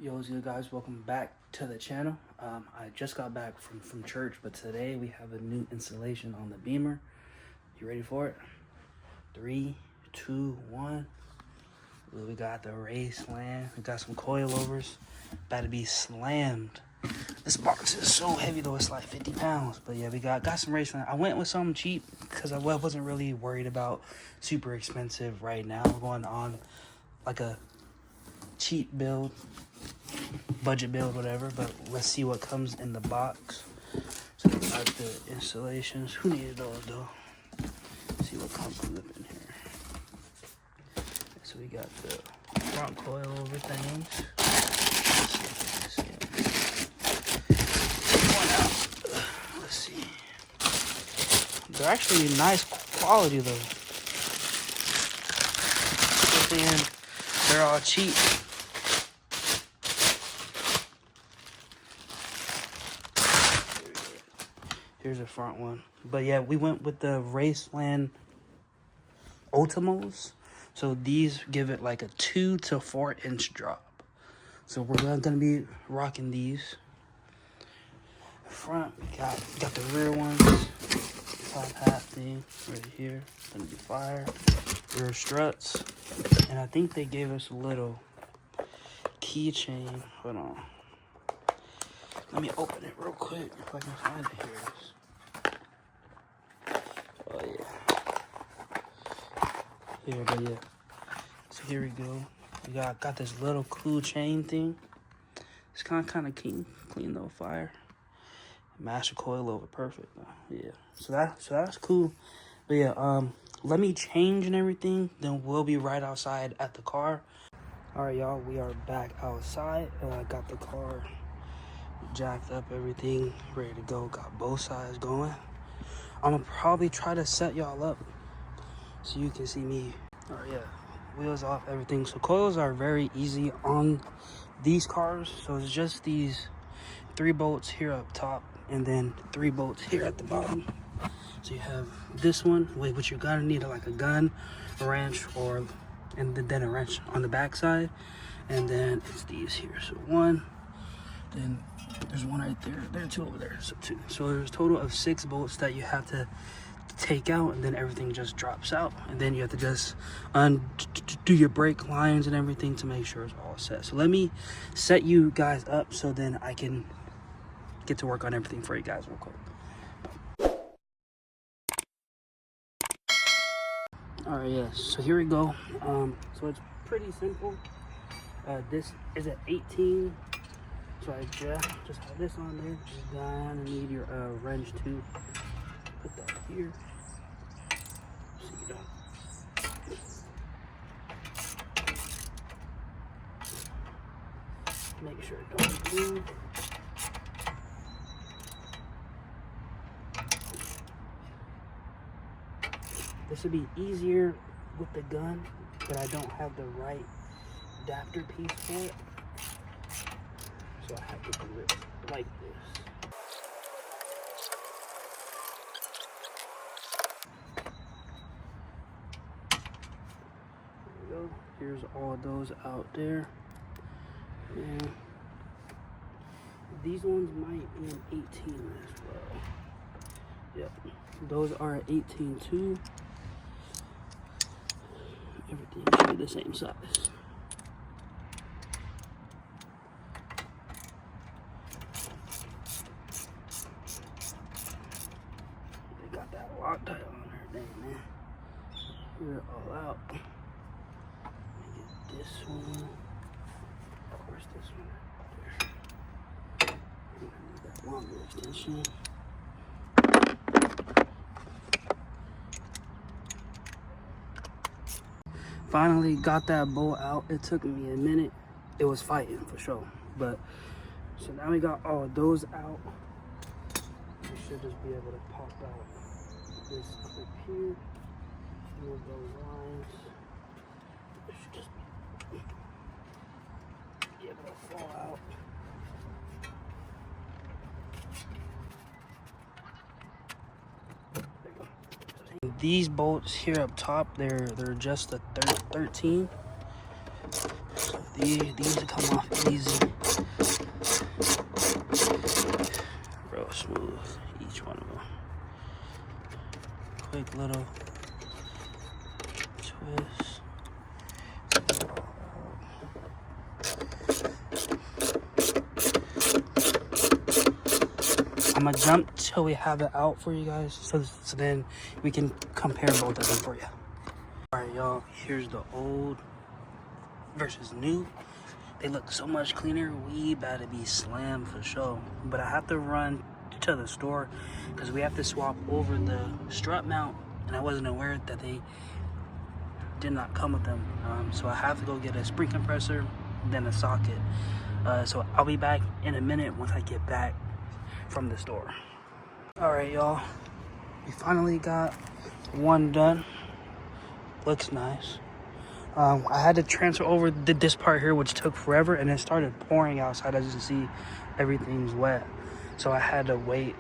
Yo, what's good, guys? Welcome back to the channel. I just got back from church, but today we have a new installation on the Beamer. You ready for it? 3, 2, 1. We got the Raceland. We got some coilovers. About to be slammed. This box is so heavy though, it's like 50 pounds. But yeah, we got some Raceland. I went with something cheap because I wasn't really worried about super expensive right now. We're going on like a cheap build, budget build, whatever, but let's see what comes in the box. So we got the installations. Who needed those though? Let's see what comes up in here. So we got the front coilover things. Let's see. They're actually nice quality though. They're all cheap. Here's the front one. But yeah, we went with the Raceland Ultimos. So these give it like a 2 to 4 inch drop. So we're gonna be rocking these. Front, we got the rear ones. Top half thing right here. Gonna be fire. Rear struts. And I think they gave us a little keychain. Hold on. Let me open it real quick if I can find it. Here it is. Oh yeah. Here, but yeah. So here we go. We got this little cool chain thing. It's kind of clean though, fire. Master coilover, perfect though. Yeah. So that's cool. But yeah, let me change and everything. Then we'll be right outside at the car. All right, y'all. We are back outside. Got the car jacked up, everything ready to go. Got both sides going. I'm gonna probably try to set y'all up so you can see me. All right, yeah, wheels off, everything. So coils are very easy on these cars. So it's just these 3 bolts here up top and then 3 bolts here at the bottom. So you have this one, which you're gonna need like a gun, a wrench, and then a wrench on the back side. And then it's these here. So 1, then there's 1 right there. There are 2 over there, so 2. So there's a total of 6 bolts that you have to take out, and then everything just drops out. And then you have to just undo your brake lines and everything to make sure it's all set. So let me set you guys up so then I can get to work on everything for you guys real quick. All right, yeah, so here we go. So it's pretty simple. This is an 18. So I just have this on there. You're gonna need your wrench too. Put that here. So you don't. Make sure it don't move. This would be easier with the gun, but I don't have the right adapter piece for it. So I have to do it like this. There we go. Here's all of those out there. And these ones might be an 18 as well. Yep. Those are 18 too. Everything should be the same size. That Loctite on her, dang man. We're all out. Let me get this one. Where's this one? There. I need that longer extension. Finally got that bolt out. It took me a minute. It was fighting for sure. But so now we got all of those out. We should just be able to pop out this clip here, move those lines. It should just be able to fall out. There you go. These bolts here up top, they're just a 13. So These come off easy. Real smooth, each one of them. Quick little twist. I'm gonna jump till we have it out for you guys, so then we can compare both of them for you. All right, y'all, here's the old versus new. They look so much cleaner. We about to be slammed for sure. But I have to run to the store because we have to swap over the strut mount, and I wasn't aware that they did not come with them. So I have to go get a spring compressor, then a socket. So I'll be back in a minute once I get back from the store. All right, y'all, we finally got one done. Looks nice. I had to transfer over this part here, which took forever, and it started pouring outside. As you can see, everything's wet, so I had to wait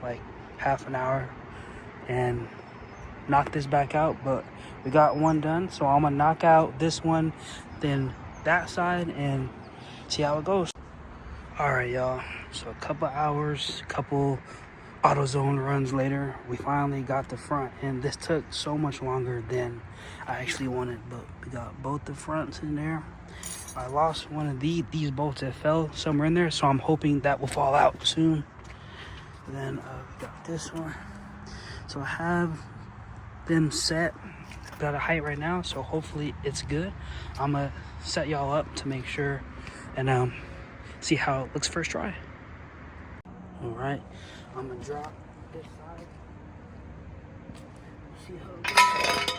like half an hour and knock this back out. But we got one done, so I'm gonna knock out this one, then that side, and see how it goes. All right, y'all, so a couple hours, couple AutoZone runs later, we finally got the front, and this took so much longer than I actually wanted, but we got both the fronts in there. I lost one of these bolts that fell somewhere in there, so I'm hoping that will fall out soon. Then we got this one, so I have them set, got a height right now, so hopefully it's good. I'm gonna set y'all up to make sure and see how it looks first try. All right, I'm gonna drop this side. See how it goes.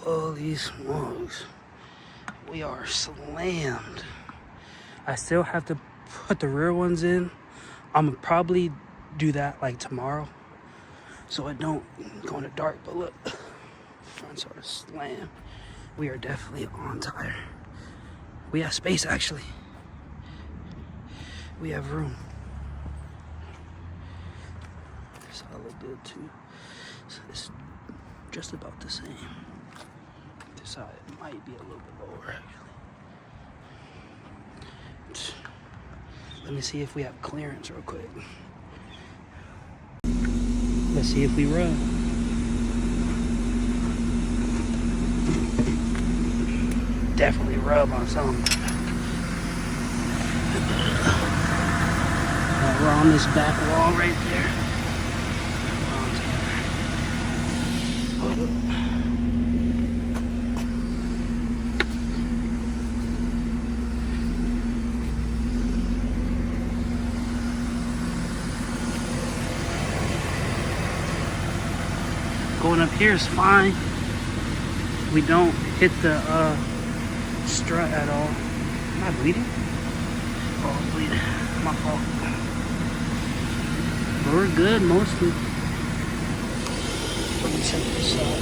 Holy smokes, we are slammed. I still have to put the rear ones in. I'm gonna probably do that like tomorrow, so it don't go in the dark. But look, front sort of slam. We are definitely on tire. We have space, actually. We have room. This all look good too. So it's just about the same. This side might be a little bit lower, actually. Let me see if we have clearance real quick. Let's see if we run. Definitely rub on something. We're on this back wall right there. Going up here is fine. We don't hit the strut at all. Am I bleeding? Oh, I'm bleeding. My fault. But we're good mostly. Let me check this out.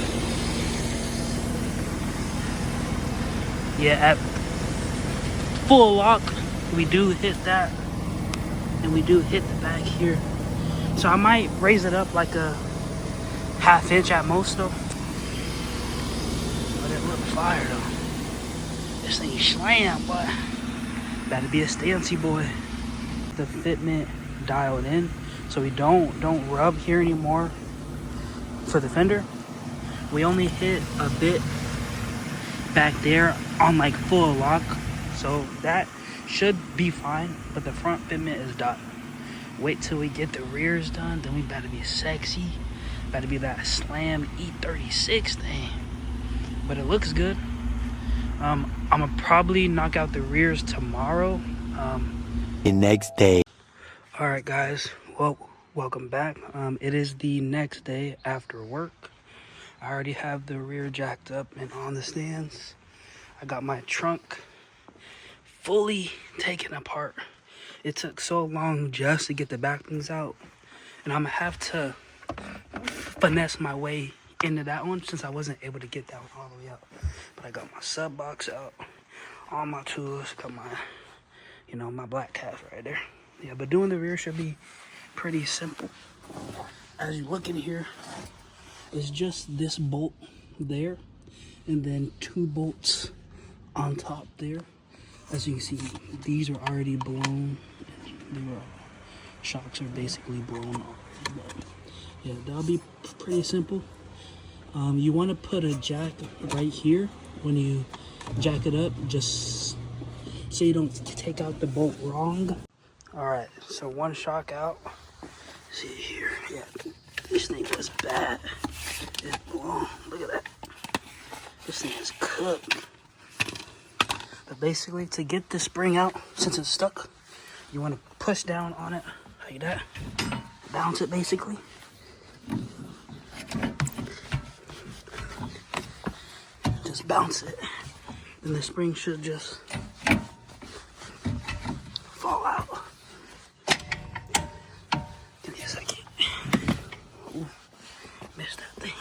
Yeah, at full lock, we do hit that, and we do hit the back here. So I might raise it up like a ½ inch at most though. But it looked fire though. This thing slam, but that'd be a Stancy boy. The fitment dialed in, so we don't rub here anymore for the fender. We only hit a bit back there on like full lock, so that should be fine, but the front fitment is done. Wait till we get the rears done, then we better be sexy. Better be that slam E36 thing. But it looks good. I'm gonna probably knock out the rears tomorrow. The next day. All right, guys. Well, welcome back. It is the next day after work. I already have the rear jacked up and on the stands. I got my trunk fully taken apart. It took so long just to get the back things out, and I'm gonna have to finesse my way into that one since I wasn't able to get that one all the way out. But I got my sub box out, all my tools, got my, you know, my black calf right there. Yeah, but doing the rear should be pretty simple. As you look in here, it's just this bolt there, and then 2 bolts on top there. As you can see, these are already blown. The shocks are basically blown off. But yeah, that'll be pretty simple. You want to put a jack right here when you jack it up, just so you don't take out the bolt wrong. All right, so 1 shock out. See here, yeah, this thing was bad. It's blown. Look at that. This thing is cooked. But basically, to get the spring out, since it's stuck, you want to push down on it like that. Bounce it basically. Just bounce it. And the spring should just fall out. Give me a second. Ooh, missed that thing.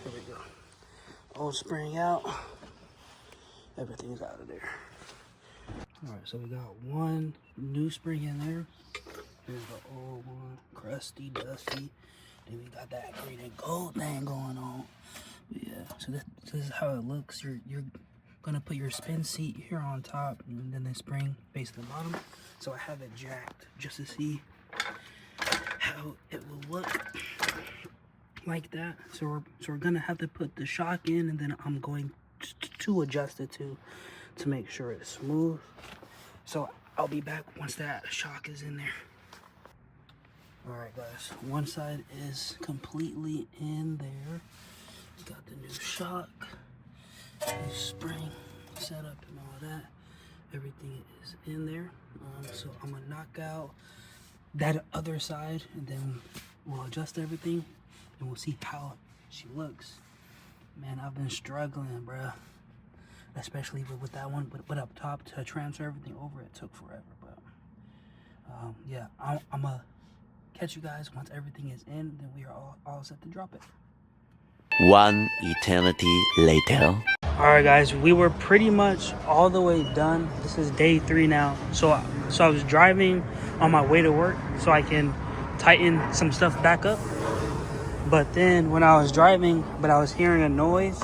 There we go. Old spring out. Everything's out of there. Alright, so we got 1 new spring in there. Here's the old one, crusty, dusty. Then we got that green and gold thing going on. But yeah, so this is how it looks. You're gonna put your spin seat here on top, and then the spring base at the bottom. So I have it jacked just to see how it will look like that. So we're gonna have to put the shock in, and then I'm going to adjust it to make sure it's smooth. So I'll be back once that shock is in there. Alright guys, one side is completely in there. Got the new shock, new spring set up and all that. Everything is in there. So I'm gonna knock out that other side, and then we'll adjust everything and we'll see how she looks. Man, I've been struggling, bruh. Especially with that one, but up top to transfer everything over, it took forever. But yeah, I'm gonna catch you guys once everything is in. Then we are all set to drop it. 1 eternity later. All right, guys, we were pretty much all the way done. This is day 3 now. So I was driving on my way to work so I can tighten some stuff back up. But then when I was driving, I was hearing a noise.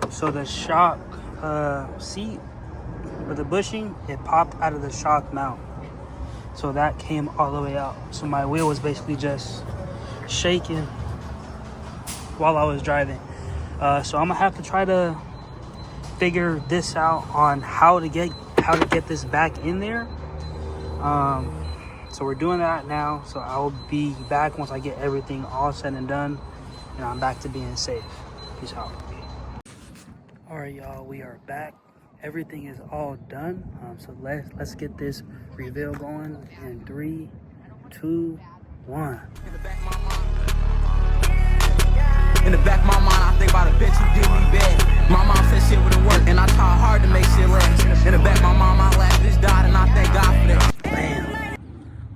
So the shock seat or the bushing, it popped out of the shock mount. So that came all the way out. So my wheel was basically just shaking while I was driving. So I'm gonna have to try to figure this out on how to get this back in there. So we're doing that now. So I'll be back once I get everything all said and done, and I'm back to being safe. Peace out. All right, y'all, we are back. Everything is all done. So let's get this reveal going in 3, 2, 1. In the back of my mind, I think about a bitch who did me bad. My mom said shit wouldn't work, and I tried hard to make shit last. In the back of my mind, my last bitch died, and I thank God for that. Bam.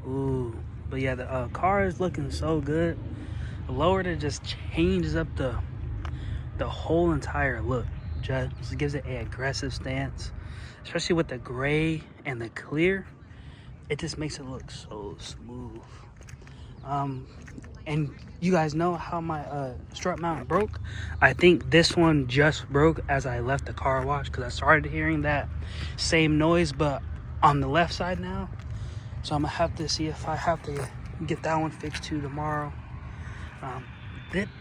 Ooh. But yeah, the car is looking so good. The lower it just changes up the whole entire look. Just gives it an aggressive stance, especially with the gray and the clear. It just makes it look so smooth. And you guys know how my strut mount broke. I think this one just broke as I left the car wash, because I started hearing that same noise, but on the left side now. So I'm gonna have to see if I have to get that one fixed too tomorrow.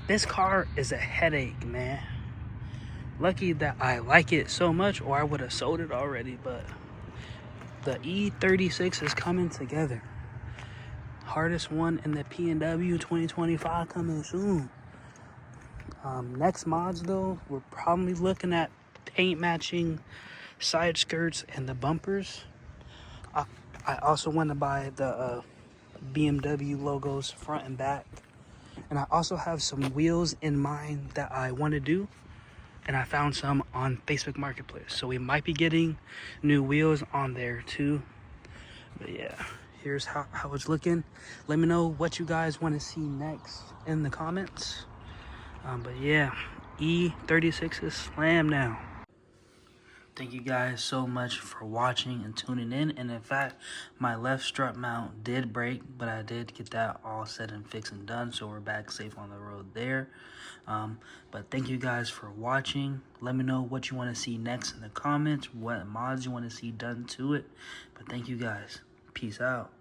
This car is a headache, man. Lucky that I like it so much, or I would have sold it already. But the E36 is coming together. Hardest one in the P&W 2025 coming soon. Next mods though, we're probably looking at paint matching side skirts and the bumpers. I also want to buy the BMW logos front and back. And I also have some wheels in mind that I want to do. and I found some on Facebook Marketplace. So we might be getting new wheels on there too. But yeah, here's how it's looking. Let me know what you guys want to see next in the comments. But yeah, E36 is slam now. Thank you guys so much for watching and tuning in. And in fact, my left strut mount did break, but I did get that all set and fixed and done, so we're back safe on the road there. But thank you guys for watching. Let me know what you want to see next in the comments, what mods you want to see done to it. But thank you guys. Peace out.